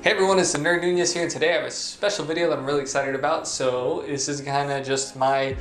Hey everyone, it's the Nerd Nunez here, and today I have a special video that I'm really excited about. So this is kind of just my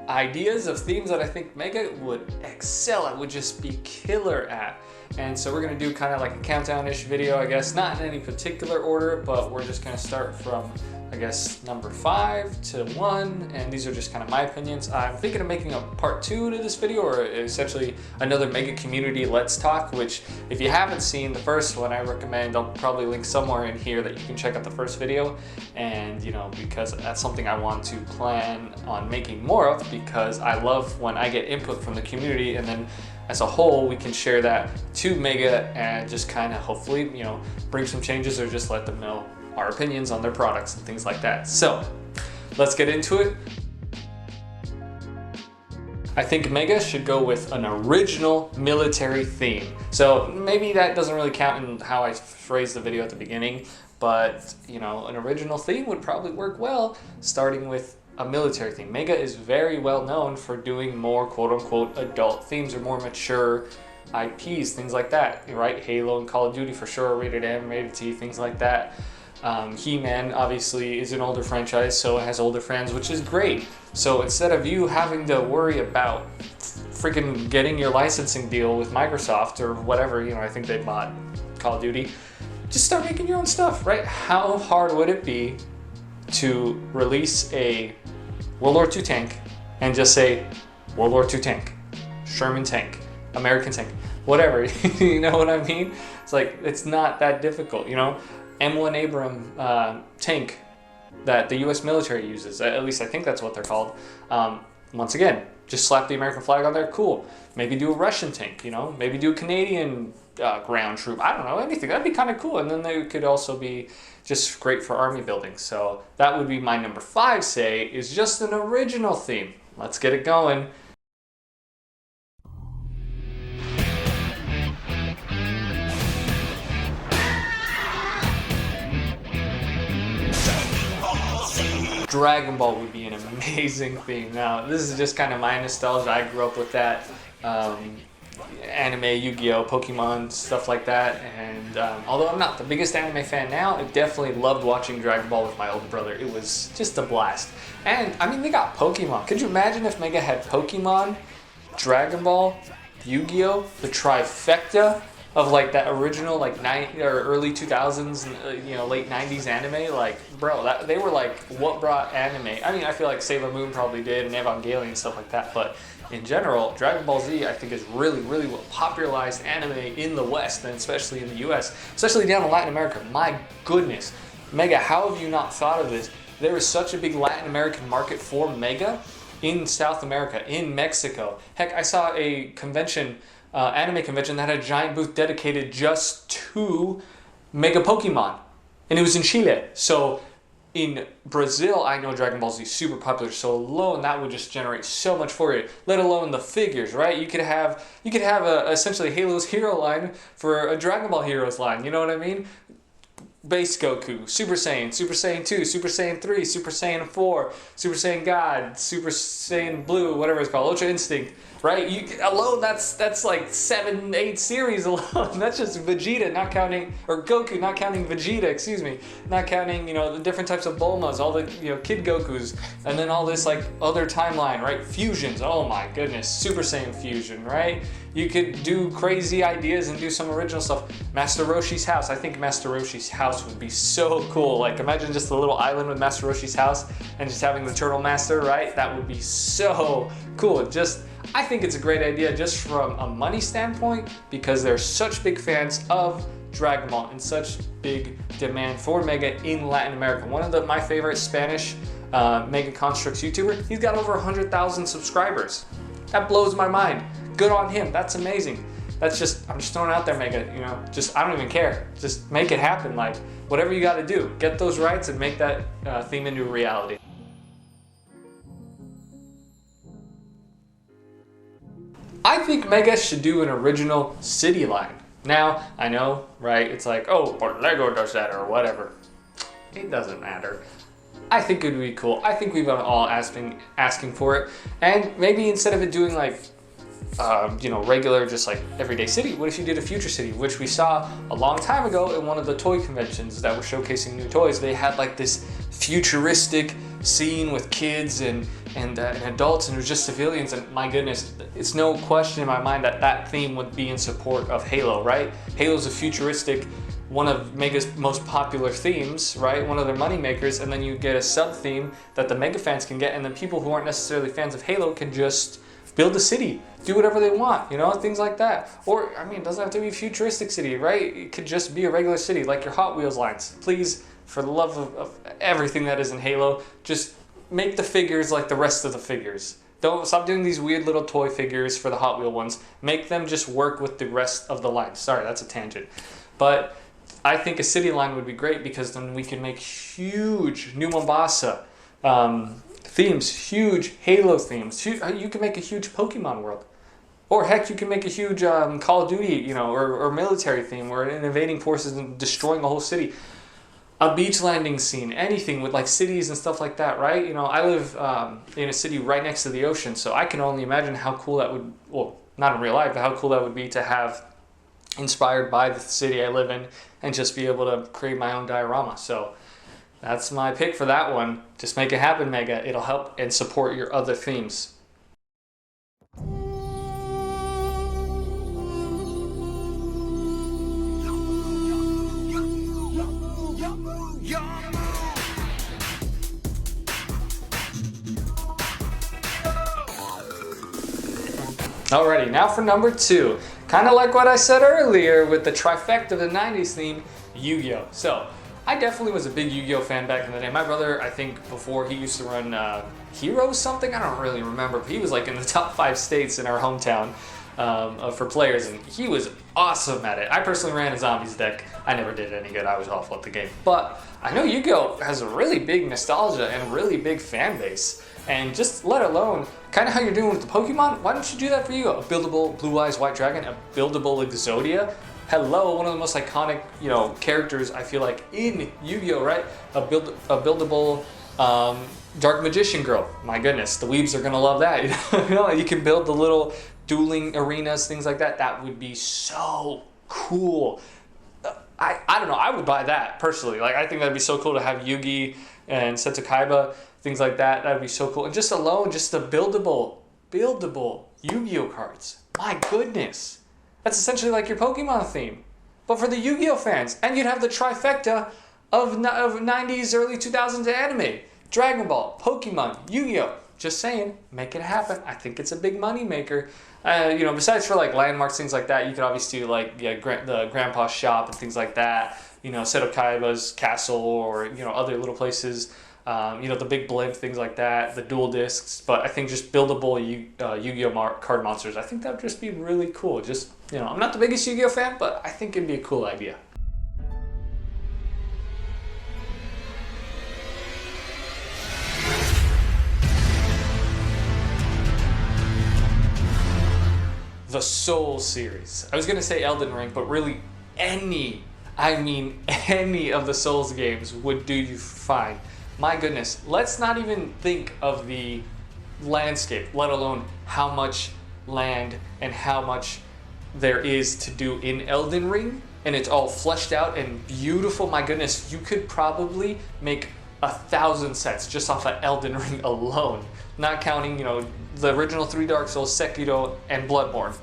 ideas of themes that I think Mega would excel at, would just be killer at. And so we're going to do kind of like a countdown-ish video, I guess, not in any particular order, but we're just going to start from, I guess, number 5 to 1, and these are just kind of my opinions. I'm thinking of making a part 2 to this video, or essentially another Mega Community Let's Talk, which if you haven't seen the first one, I recommend, I'll probably link somewhere in here that you can check out the first video. And you know, because that's something I want to plan on making more of, because I love when I get input from the community, and then as a whole, we can share that to Mega and just kind of hopefully, you know, bring some changes or just let them know our opinions on their products and things like that. So let's get into it. I think Mega should go with an original military theme. So maybe that doesn't really count in how I phrased the video at the beginning, but you know, an original theme would probably work well, starting with a military theme. Mega is very well known for doing more quote-unquote adult themes or more mature IPs, things like that, right? Halo and Call of Duty for sure, rated M, rated T, things like that. He-Man obviously is an older franchise, so it has older fans, which is great. So instead of you having to worry about freaking getting your licensing deal with Microsoft or whatever, you know, I think they bought Call of Duty, just start making your own stuff, right? How hard would it be to release a World War II tank and just say World War II tank, Sherman tank, American tank, whatever, you know what I mean? It's like, it's not that difficult, you know? M1 Abram tank that the US military uses, at least I think that's what they're called. Once again, just slap the American flag on there, cool. Maybe do a Russian tank, you know? Maybe do a Canadian ground troop, I don't know, anything, that'd be kind of cool. And then they could also be just great for army building. So that would be my number 5, say, is just an original theme. Let's get it going. Dragon Ball would be an amazing theme. Now, this is just kind of my nostalgia. I grew up with that. Anime, Yu-Gi-Oh, Pokemon, stuff like that, and although I'm not the biggest anime fan now, I definitely loved watching Dragon Ball with my older brother. It was just a blast. And I mean, they got Pokemon. Could you imagine if Mega had Pokemon, Dragon Ball, Yu-Gi-Oh, the trifecta of like that original like early 2000s, you know, late 90s anime? Like, bro, they were like what brought anime. I mean, I feel like Sailor Moon probably did, and Evangelion and stuff like that, but in general, Dragon Ball Z, I think, is really, really what popularized anime in the West, and especially in the US, especially down in Latin America. My goodness. Mega, how have you not thought of this? There is such a big Latin American market for Mega in South America, in Mexico. Heck, I saw a convention, anime convention, that had a giant booth dedicated just to Mega Pokemon, and it was in Chile. So in Brazil, I know Dragon Ball Z is super popular, so alone that would just generate so much for you, let alone the figures, right? You could have essentially Halo's hero line for a Dragon Ball Heroes line, you know what I mean? Base Goku, Super Saiyan 2, Super Saiyan 3, Super Saiyan 4, Super Saiyan God, Super Saiyan Blue, whatever it's called, Ultra Instinct, right? Alone, that's like 7, 8 series alone. That's just Vegeta, not counting, or Goku, not counting Vegeta, excuse me, not counting, you know, the different types of Bulmas, all the, you know, Kid Gokus, and then all this like other timeline, right? Fusions, oh my goodness, Super Saiyan Fusion, right? You could do crazy ideas and do some original stuff. Master Roshi's house, I think Master Roshi's house would be so cool. Like, imagine just a little island with Master Roshi's house and just having the Turtle Master, right? That would be so cool. I think it's a great idea just from a money standpoint, because they're such big fans of Dragon Ball and such big demand for Mega in Latin America. One of my favorite Spanish Mega Constructs YouTuber, he's got over 100,000 subscribers. That blows my mind. Good on him. That's amazing. That's just, I'm just throwing it out there, Mega, you know, just, I don't even care. Just make it happen. Like, whatever you got to do, get those rights and make that theme into a reality. I think Mega should do an original city line. Now, I know, right, it's like, oh, but Lego does that or whatever. It doesn't matter. I think it would be cool. I think we've been all asking for it. And maybe instead of it doing like regular, just like everyday city? What if you did a future city, which we saw a long time ago in one of the toy conventions that were showcasing new toys? They had like this futuristic scene with kids and adults, and it was just civilians, and my goodness, it's no question in my mind that that theme would be in support of Halo, right? Halo's a futuristic, one of Mega's most popular themes, right? One of their money makers, and then you get a sub theme that the Mega fans can get, and then people who aren't necessarily fans of Halo can just build a city, do whatever they want, things like that. Or, it doesn't have to be a futuristic city, right? It could just be a regular city, like your Hot Wheels lines. Please, for the love of everything that is in Halo, just make the figures like the rest of the figures. Don't stop doing these weird little toy figures for the Hot Wheel ones. Make them just work with the rest of the line. Sorry, that's a tangent. But I think a city line would be great, because then we can make huge New Mombasa themes, huge Halo themes. You can make a huge Pokemon world. Or heck, you can make a huge Call of Duty, or military theme, or invading forces and destroying a whole city. A beach landing scene, anything with like cities and stuff like that, right? I live in a city right next to the ocean, so I can only imagine how cool that would, well, not in real life, but how cool that would be to have inspired by the city I live in and just be able to create my own diorama. So that's my pick for that one. Just make it happen, Mega. It'll help and support your other themes. Alrighty, now for number 2. Kind of like what I said earlier with the trifecta of the 90s theme, Yu-Gi-Oh! So, I definitely was a big Yu-Gi-Oh! Fan back in the day. My brother, I think before, he used to run Heroes something? I don't really remember, but he was like in the top 5 states in our hometown for players, and he was awesome at it. I personally ran a Zombies deck. I never did any good. I was awful at the game. But I know Yu-Gi-Oh! Has a really big nostalgia and a really big fan base. And just let alone, kind of how you're doing with the Pokemon, why don't you do that for Yu-Gi-Oh! A buildable Blue Eyes White Dragon, a buildable Exodia. Hello, one of the most iconic, characters I feel like in Yu-Gi-Oh! Right? A buildable Dark Magician Girl. My goodness, the weebs are gonna love that. You can build the little dueling arenas, things like that. That would be so cool. I don't know. I would buy that personally. Like, I think that'd be so cool to have Yugi and Seto Kaiba, things like that. That'd be so cool. And just alone, just the buildable Yu-Gi-Oh cards. My goodness, that's essentially like your Pokemon theme, but for the Yu-Gi-Oh fans. And you'd have the trifecta of 90s, early 2000s anime: Dragon Ball, Pokemon, Yu-Gi-Oh. Just saying, make it happen. I think it's a big money maker. Besides for like landmarks, things like that, you could obviously do like the grandpa's shop and things like that. Seto Kaiba's castle, or other little places. The big blimp, things like that, the dual discs. But I think just buildable Yu-Gi-Oh card monsters, I think that would just be really cool. Just, I'm not the biggest Yu-Gi-Oh fan, but I think it'd be a cool idea. The Soul series. I was gonna say Elden Ring, but really any of the Souls games would do you fine. My goodness, let's not even think of the landscape, let alone how much land and how much there is to do in Elden Ring, and it's all fleshed out and beautiful. My goodness, you could probably make 1,000 sets just off of Elden Ring alone, not counting, the original 3 Dark Souls, Sekiro, and Bloodborne.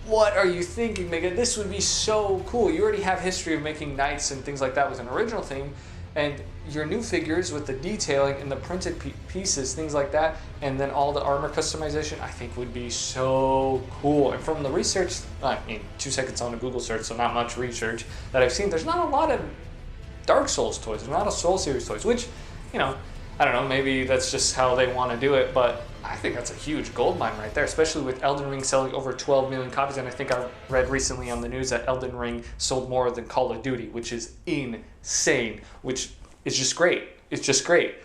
What are you thinking, Mega? This would be so cool. You already have history of making knights and things like that with an original theme, and your new figures with the detailing and the printed pieces, things like that, and then all the armor customization, I think would be so cool. And from the research, 2 seconds on a Google search, so not much research that I've seen, there's not a lot of Dark Souls toys. There's not a Soul series toys, which, I don't know, maybe that's just how they want to do it, but I think that's a huge gold mine right there, especially with Elden Ring selling over 12 million copies. And I think I read recently on the news that Elden Ring sold more than Call of Duty, which is insane, which is just great. It's just great.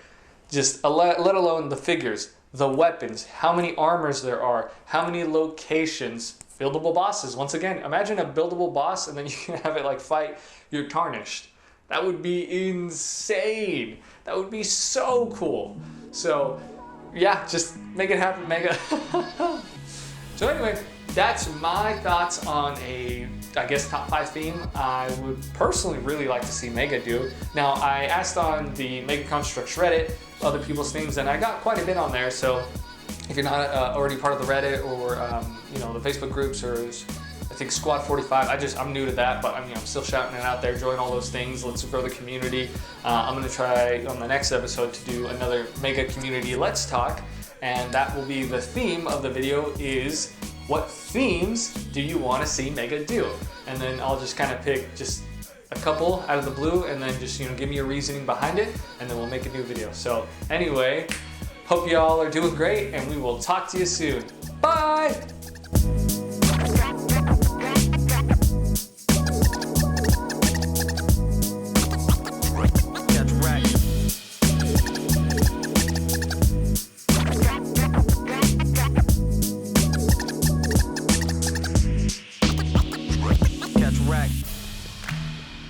Just let alone the figures, the weapons, how many armors there are, how many locations, buildable bosses. Once again, imagine a buildable boss and then you can have it like fight your Tarnished. That would be insane. That would be so cool. So, yeah, just make it happen, Mega. So anyway, that's my thoughts on a, I guess, top 5 theme I would personally really like to see Mega do. Now, I asked on the Mega Constructs Reddit other people's themes, and I got quite a bit on there. So if you're not already part of the Reddit or you know, the Facebook groups, or I think Squad 45, I'm new to that, but I'm still shouting it out there. Join all those things. Let's grow the community. I'm gonna try on the next episode to do another Mega Community Let's Talk, and that will be the theme of the video is, what themes do you want to see Mega do? And then I'll just kind of pick just a couple out of the blue, and then just give me your reasoning behind it, and then we'll make a new video. So anyway, hope y'all are doing great, and we will talk to you soon. Bye!